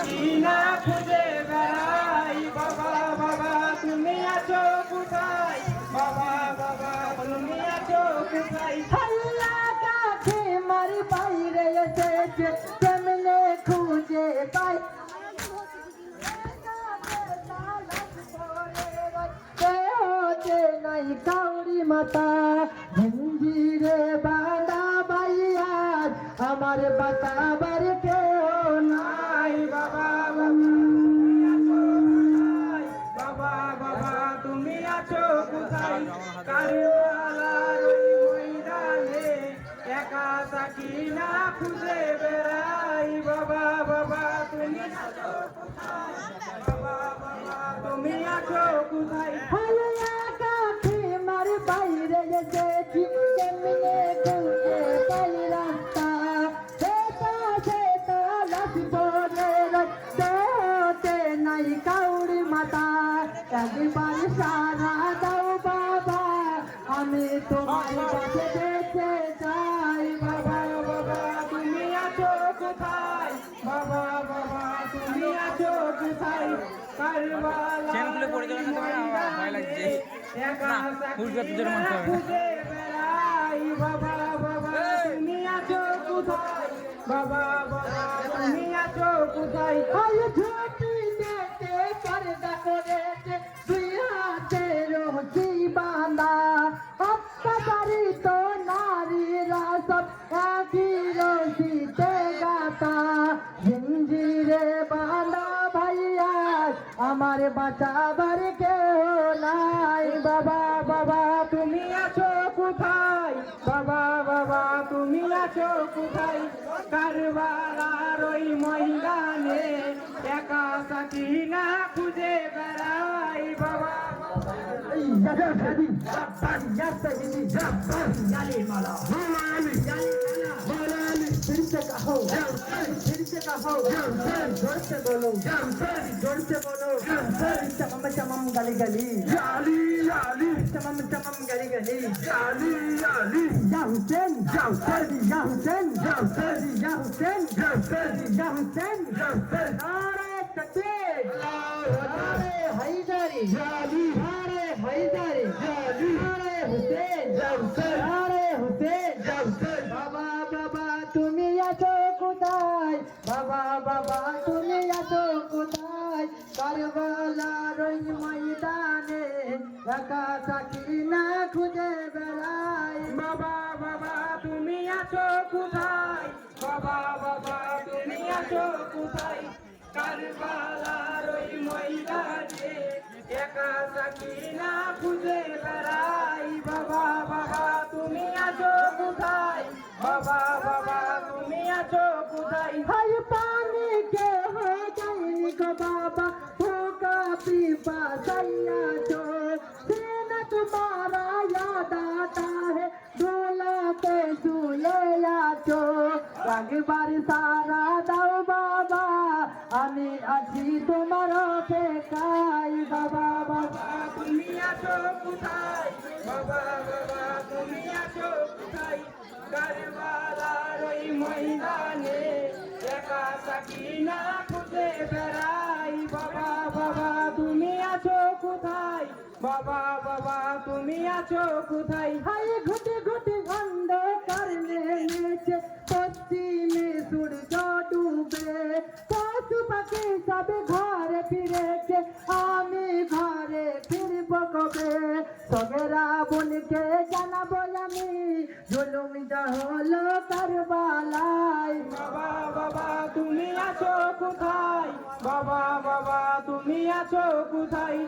সাকিনা খুঁজে বেড়াই বাবা বাবা তুমি আছো কোথায় বাবা বাবা তুমি আছো কোথায় আল্লাহ কাছে মার বাইরে এসেছে কেমনে খুঁজে পাই হতে নাই কাউরি মাতা হিন্দিরে বাঁধা বাইয়ার আমার বাতাবার কেউ নাই বাবা বাবা বাবা তুমি আছো কোথায় কারবালার ময়দানে একা সাকিনা খুঁজে বেড়াই বাবা বাবা তুমি আছো কোথায় বাবা বাবা তুমি আছো কোথায় কাছে মার বাইরে এসেছি কেমনে খুঁজে পাই রাস্তা সেটা লাশ পরে রাখতে নাই কাউরি মাতা একবার সারা দাও বাবা আমি তোমার কাছে যেতে চাই বাবা বাবা তুমি আছো কোথায় বাবা বাবা তুমি আছো কোথায় কারবালার ময়দানে একা সাকিনা খুঁজে বেড়াই বাবা বাবা তুমি আছো কোথায় বাবা বাবা তুমি আছো কোথায় আজ ঝুঁকি দেখতে পর্দা করেছে দুই হাতে রশি বাঁধা অত্যাচারিত নারীরা সব একই রশিতে গাতা হিঞ্জিরে বাঁধা ভাইয়া আমার বাঁচাবার কেউ নাই বাবা বাবা তুমি আছো কোথায় বাবা বাবা তুমি আছো কোথায় কারবালার ওই ময়দানে একা সাকিনা খুঁজে বেড়াই বাবা चमम गली गली चमम चमम गली गली या हुसैन या हुसैन या हुसैन या हुसैन या हुसैन या हुसैन नारे तकबीर नारे हैदरी नारे हैदरी नारे हुसैन नारे हुसैन बाबा बाबा তুমি আছো কোথায় বাবা বাবা তুমি আছো কোথায় কারবালার ওই ময়দানে একা সাকিনা খুঁজে বেড়াই বাবা বাবা তুমি আছো কোথায় বাবা বাবা তুমি আছো কোথায় কারবালার ওই ময়দানে একা সাকিনা খুঁজে বেড়াই বাবা বাবা তুমি আছো কোথায় বাবা বাবা তুমি আছো কোথায় হাই পানি কে হয়ে যায়নি গো বাবা ভোকা পিপা সাইয়া চো सीना तुम्हारा याद आता है डोलाते झूले आचो একবার সারা দাও বাবা আমি আছি তোমার অপেক্ষায় বাবা বাবা তুমি আছো কোথায় বাবা বাবা তুমি আছো কোথায় কারবালার ওই ময়দানে একা সাকিনা খুঁজে বেড়াই বাবা বাবা তুমি আছো কোথায় বাবা বাবা তুমি আছো কোথায় হাই ঘুটে ঘুটে অন্ধকার নেমেছে পশ্চিমে সূর্য ডুবে পশু পাখি সব ঘরে ফিরেছে আমি ঘরে ফিরব কবে সগেরা বোনকে জানাবো আমি জুলুমটা হলো কারবালায় বাবা বাবা তুমি আছো কোথায় বাবা বাবা তুমি আছো কোথায়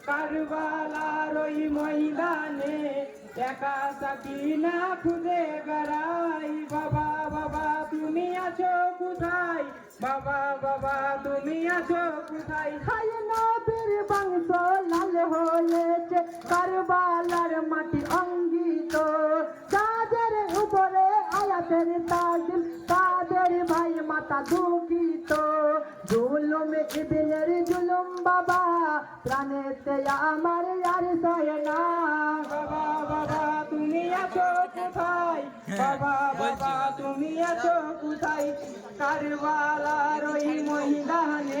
কারবালার ওই ময়দানে একা সাকিনা খুঁজে বেড়াই বাবা বাবা তুমি আছো কোথায় বাবা বাবা তুমি আছো কোথায় হাই নবীর বংশ লাল হয়েছে কারবালার মাটি অঙ্গিত তাদের উপরে আয়াতের তাজিল তাদের ভাই মাতা দুঃখিত জুলুম ইবনের জুলুম বাবা প্রাণেতে আমার আর সয় না বাবা বাবা তুমি আছো কোথায় বাবা বাবা তুমি আছো কোথায় কারবালার ওই ময়দানে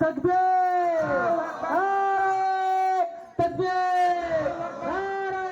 तकबीर नारे तकबीर नारे